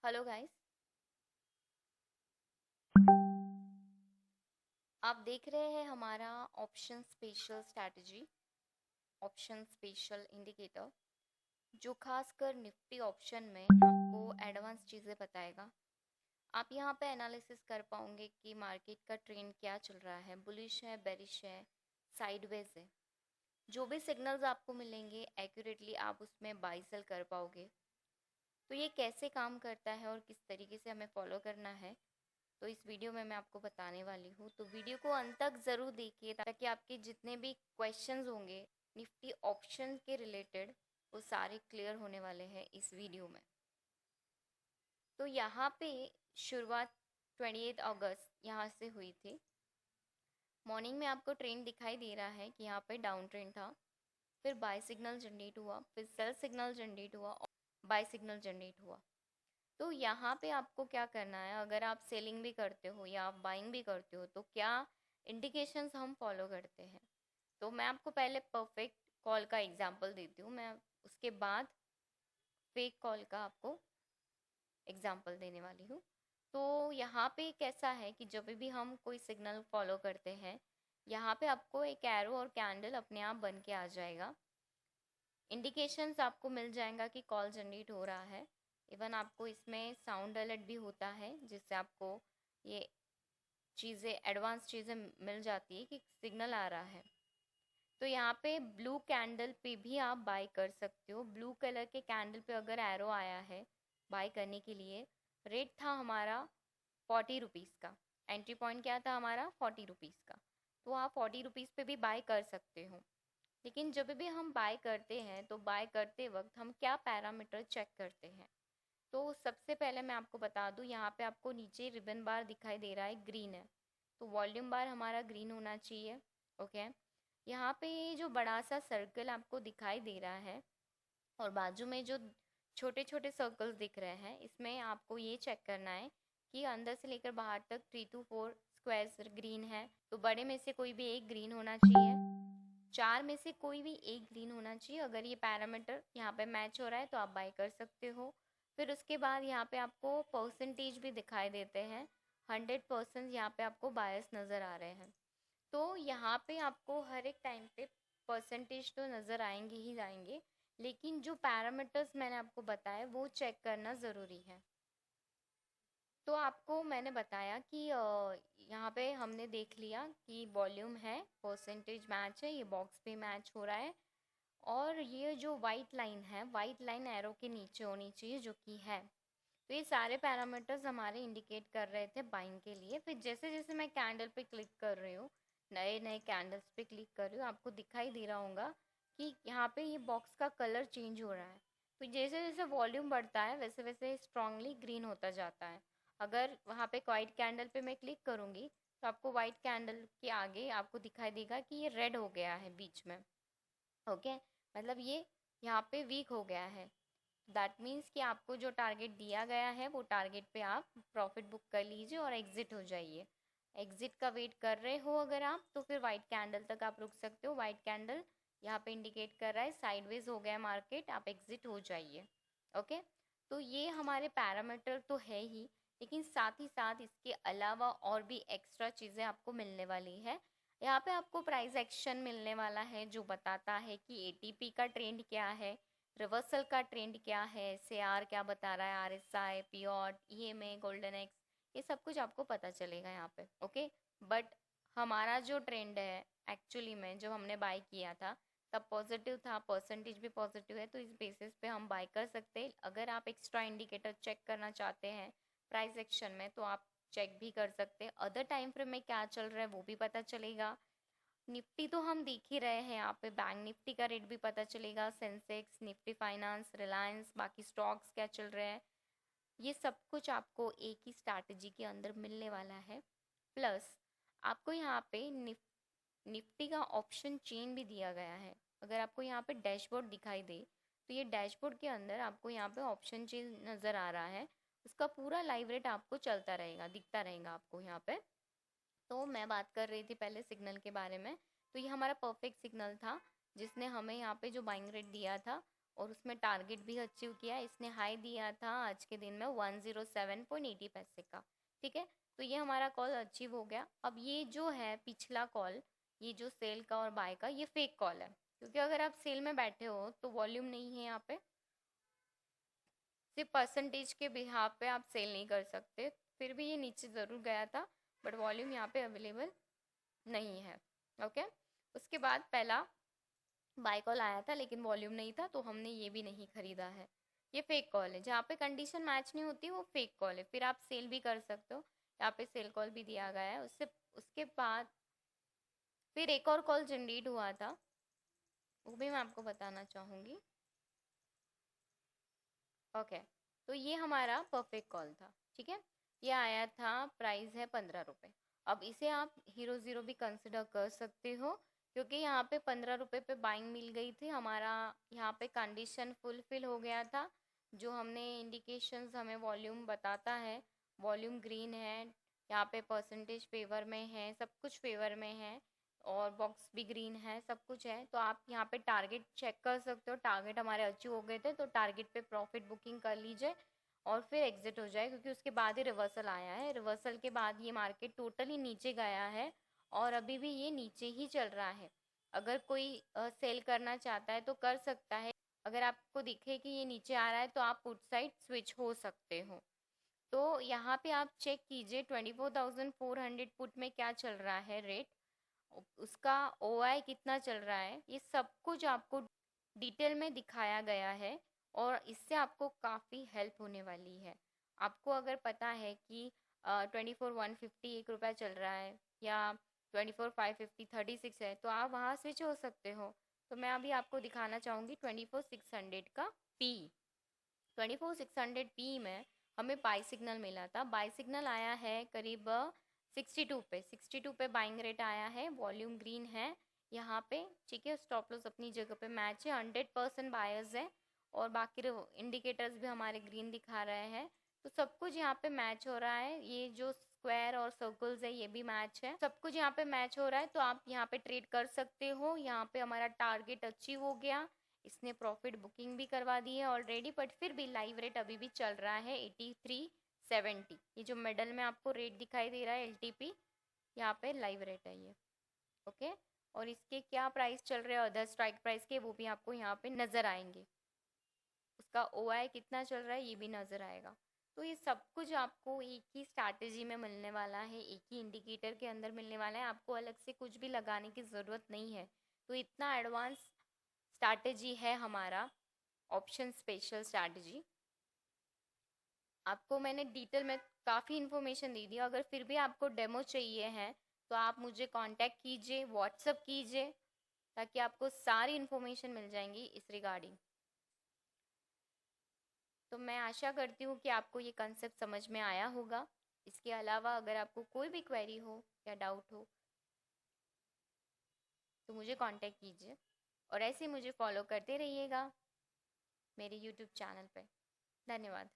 Hello guys. आप देख रहे हैं हमारा option special strategy, option special indicator, जो खासकर निफ्टी ऑप्शन में आपको एडवांस चीज़ें बताएगा। आप यहाँ पे एनालिसिस कर पाओगे कि मार्केट का ट्रेंड क्या चल रहा है, बुलिश है, बेरिश है, साइडवेज है। जो भी सिग्नल्स आपको मिलेंगे एक्यूरेटली आप उसमें बाई सेल कर पाओगे। तो ये कैसे काम करता है और किस तरीके से हमें फॉलो करना है, तो इस वीडियो में मैं आपको बताने वाली हूँ। तो वीडियो को अंत तक ज़रूर देखिए ताकि आपके जितने भी क्वेश्चंस होंगे निफ्टी ऑप्शन के रिलेटेड वो सारे क्लियर होने वाले हैं इस वीडियो में। तो यहाँ पे शुरुआत 28 अगस्त यहाँ से हुई थी। मॉर्निंग में आपको ट्रेंड दिखाई दे रहा है कि यहाँ पे डाउन ट्रेंड था, फिर बाय सिग्नल जनरेट हुआ, फिर सेल सिग्नल जनरेट हुआ और बाय सिग्नल जनरेट हुआ। तो यहाँ पे आपको क्या करना है, अगर आप सेलिंग भी करते हो या आप बाइंग भी करते हो तो क्या इंडिकेशंस हम फॉलो करते हैं। तो मैं आपको पहले परफेक्ट कॉल का एग्जांपल देती हूँ, मैं उसके बाद फेक कॉल का आपको एग्जांपल देने वाली हूँ। तो यहाँ पे कैसा है कि जब भी हम कोई सिग्नल फॉलो करते हैं, यहाँ पे आपको एक एरो और कैंडल अपने आप बन के आ जाएगा। इंडिकेशंस आपको मिल जाएगा कि कॉल जनरेट हो रहा है। इवन आपको इसमें साउंड अलर्ट भी होता है जिससे आपको ये चीज़ें एडवांस चीज़ें मिल जाती है कि सिग्नल आ रहा है। तो यहाँ पे ब्लू कैंडल पे भी आप बाय कर सकते हो। ब्लू कलर के कैंडल पे अगर एरो आया है बाय करने के लिए, रेट था हमारा 40 रुपीज़ का। एंट्री पॉइंट क्या था हमारा 40 रुपीज़ का। तो आप 40 रुपीज़ पे भी बाय कर सकते हो। लेकिन जब भी हम बाय करते हैं तो बाय करते वक्त हम क्या पैरामीटर चेक करते हैं। तो सबसे पहले मैं आपको बता दूं, यहाँ पे आपको नीचे रिबन बार दिखाई दे रहा है, ग्रीन है। तो वॉल्यूम बार हमारा ग्रीन होना चाहिए। ओके। यहाँ पे ये जो बड़ा सा सर्कल आपको दिखाई दे रहा है और बाजू में जो छोटे छोटे सर्कल्स दिख रहे हैं, इसमें आपको ये चेक करना है कि अंदर से लेकर बाहर तक 3 to 4 स्क्वायर्स ग्रीन है। तो बड़े में से कोई भी एक ग्रीन होना चाहिए, चार में से कोई भी एक ग्रीन होना चाहिए। अगर ये पैरामीटर यहाँ पे मैच हो रहा है तो आप बाय कर सकते हो। फिर उसके बाद यहाँ पे आपको परसेंटेज भी दिखाई देते हैं। 100% यहाँ पे आपको बायस नज़र आ रहे हैं। तो यहाँ पे आपको हर एक टाइम पे परसेंटेज तो नज़र आएंगे ही आएंगे, लेकिन जो पैरामीटर्स मैंने आपको बताया वो चेक करना ज़रूरी है। तो आपको मैंने बताया कि यहाँ पे हमने देख लिया कि वॉल्यूम है, परसेंटेज मैच है, ये बॉक्स पे मैच हो रहा है। और ये जो वाइट लाइन है, वाइट लाइन एरो के नीचे होनी चाहिए जो कि है। तो ये सारे पैरामीटर्स हमारे इंडिकेट कर रहे थे बाइंग के लिए। फिर जैसे जैसे मैं कैंडल पे क्लिक कर रही हूँ, नए नए कैंडल्स पे क्लिक कर रही हूँ, आपको दिखाई दे रहा होगा कि यहाँ पे ये बॉक्स का कलर चेंज हो रहा है। तो जैसे जैसे वॉल्यूम बढ़ता है वैसे वैसे स्ट्रांगली ग्रीन होता जाता है। अगर वहाँ पे वाइट कैंडल पे मैं क्लिक करूँगी तो आपको वाइट कैंडल के आगे आपको दिखाई देगा कि ये रेड हो गया है बीच में। ओके। मतलब ये यहाँ पे वीक हो गया है। दैट मीन्स कि आपको जो टारगेट दिया गया है वो टारगेट पे आप प्रॉफिट बुक कर लीजिए और एग्जिट हो जाइए। एग्जिट का वेट कर रहे हो अगर आप, तो फिर वाइट कैंडल तक आप रुक सकते हो। वाइट कैंडल यहाँ पे इंडिकेट कर रहा है साइडवेज हो गया मार्केट, आप एग्जिट हो जाइए। ओके। तो ये हमारे पैरामीटर तो है ही, लेकिन साथ ही साथ इसके अलावा और भी एक्स्ट्रा चीज़ें आपको मिलने वाली है। यहाँ पे आपको प्राइस एक्शन मिलने वाला है जो बताता है कि एटीपी का ट्रेंड क्या है, रिवर्सल का ट्रेंड क्या है, एसएआर क्या बता रहा है, आरएसआई, पीओट, ईएमए, गोल्डन एक्स, ये सब कुछ आपको पता चलेगा यहाँ पे। ओके। बट हमारा जो ट्रेंड है एक्चुअली में जब हमने बाय किया था तब पॉजिटिव था, परसेंटेज भी पॉजिटिव है, तो इस बेसिस पे हम बाय कर सकते हैं। अगर आप एक्स्ट्रा इंडिकेटर चेक करना चाहते हैं प्राइस एक्शन में तो आप चेक भी कर सकते हैं। अदर टाइम फ्रेम में क्या चल रहा है वो भी पता चलेगा। निफ्टी तो हम देख ही रहे हैं, यहाँ पे बैंक निफ्टी का रेट भी पता चलेगा, सेंसेक्स, निफ्टी फाइनेंस, रिलायंस, बाकी स्टॉक्स क्या चल रहे हैं, ये सब कुछ आपको एक ही स्ट्रैटेजी के अंदर मिलने वाला है। प्लस आपको यहाँ पे निफ्टी का ऑप्शन चेन भी दिया गया है। अगर आपको यहाँ पे डैशबोर्ड दिखाई दे तो ये डैशबोर्ड के अंदर आपको यहाँ पे ऑप्शन चेन नज़र आ रहा है, उसका पूरा लाइव रेट आपको चलता रहेगा, दिखता रहेगा आपको यहाँ पे। तो मैं बात कर रही थी पहले सिग्नल के बारे में। तो ये हमारा परफेक्ट सिग्नल था जिसने हमें यहाँ पे जो बाइंग रेट दिया था और उसमें टारगेट भी अचीव किया। इसने हाई दिया था आज के दिन में 107.80 पैसे का। ठीक है, तो ये हमारा कॉल अचीव हो गया। अब ये जो है पिछला कॉल, ये जो सेल का और बाय का, ये फेक कॉल है, क्योंकि अगर आप सेल में बैठे हो तो वॉल्यूम नहीं है यहाँ पे, सिर्फ परसेंटेज के बिहाफ पे आप सेल नहीं कर सकते। फिर भी ये नीचे ज़रूर गया था, बट वॉल्यूम यहाँ पे अवेलेबल नहीं है। ओके, उसके बाद पहला बाय कॉल आया था लेकिन वॉल्यूम नहीं था, तो हमने ये भी नहीं खरीदा है। ये फेक कॉल है, जहाँ पे कंडीशन मैच नहीं होती वो फेक कॉल है। फिर आप सेल भी कर सकते हो, यहाँ पे सेल कॉल भी दिया गया है। उसके बाद फिर एक और कॉल जनरेट हुआ था, वो भी मैं आपको बताना चाहूँगी। ओके, तो ये हमारा परफेक्ट कॉल था। ठीक है, ये आया था, प्राइस है 15 रुपये। अब इसे आप हीरो ज़ीरो भी कंसिडर कर सकते हो, क्योंकि यहाँ पे 15 रुपये पे बाइंग मिल गई थी। हमारा यहाँ पे कंडीशन फुलफिल हो गया था। जो हमने इंडिकेशंस हमें वॉल्यूम बताता है, वॉल्यूम ग्रीन है, यहाँ पे परसेंटेज फेवर में है, सब कुछ फेवर में है, और बॉक्स भी ग्रीन है, सब कुछ है। तो आप यहाँ पे टारगेट चेक कर सकते हो, टारगेट हमारे अचीव हो गए थे, तो टारगेट पे प्रॉफिट बुकिंग कर लीजिए और फिर एग्जिट हो जाए, क्योंकि उसके बाद ही रिवर्सल आया है। रिवर्सल के बाद ये मार्केट टोटली नीचे गया है और अभी भी ये नीचे ही चल रहा है। अगर कोई सेल करना चाहता है तो कर सकता है। अगर आपको दिखे कि ये नीचे आ रहा है तो आप पुट साइड स्विच हो सकते हो। तो यहाँ पे आप चेक कीजिए 24,400 पुट में क्या चल रहा है रेट, उसका ओआई कितना चल रहा है, ये सब कुछ आपको डिटेल में दिखाया गया है और इससे आपको काफ़ी हेल्प होने वाली है। आपको अगर पता है कि 24,150 1 रुपया चल रहा है या 24,550 36 है, तो आप वहाँ स्विच हो सकते हो। तो मैं अभी आपको दिखाना चाहूँगी 24,600 का पी। 24,600 पी में हमें बाई सिग्नल मिला था। बाई सिग्नल आया है करीब 62 पे बाइंग रेट आया है, वॉल्यूम ग्रीन है यहाँ पे। ठीक है, स्टॉप लॉस अपनी जगह पे मैच है, 100% बायर्स है और बाकी इंडिकेटर्स भी हमारे ग्रीन दिखा रहे हैं। तो सब कुछ यहाँ पे मैच हो रहा है। ये जो स्क्वायर और सर्कल्स है ये भी मैच है, सब कुछ यहाँ पे मैच हो रहा है। तो आप यहाँ पे ट्रेड कर सकते हो। यहाँ पे हमारा टारगेट अचीव हो गया, इसने प्रॉफिट बुकिंग भी करवा दी है ऑलरेडी, बट फिर भी लाइव रेट अभी भी चल रहा है 83.70। ये जो मिडल में आपको रेट दिखाई दे रहा है एलटीपी, यहाँ पे लाइव रेट है ये। ओके, और इसके क्या प्राइस चल रहे हैं अदर स्ट्राइक प्राइस के, वो भी आपको यहाँ पे नज़र आएंगे। उसका ओआई कितना चल रहा है ये भी नज़र आएगा। तो ये सब कुछ आपको एक ही स्ट्रैटेजी में मिलने वाला है, एक ही इंडिकेटर के अंदर मिलने वाला है। आपको अलग से कुछ भी लगाने की ज़रूरत नहीं है। तो इतना एडवांस स्ट्रैटेजी है हमारा ऑप्शन स्पेशल स्ट्रैटेजी। आपको मैंने डिटेल में काफ़ी इन्फॉर्मेशन दे दी। अगर फिर भी आपको डेमो चाहिए है तो आप मुझे कांटेक्ट कीजिए, व्हाट्सअप कीजिए, ताकि आपको सारी इन्फॉर्मेशन मिल जाएंगी इस रिगार्डिंग। तो मैं आशा करती हूँ कि आपको ये कंसेप्ट समझ में आया होगा। इसके अलावा अगर आपको कोई भी क्वेरी हो या डाउट हो तो मुझे कांटेक्ट कीजिए और ऐसे ही मुझे फॉलो करते रहिएगा मेरे यूट्यूब चैनल पे। धन्यवाद।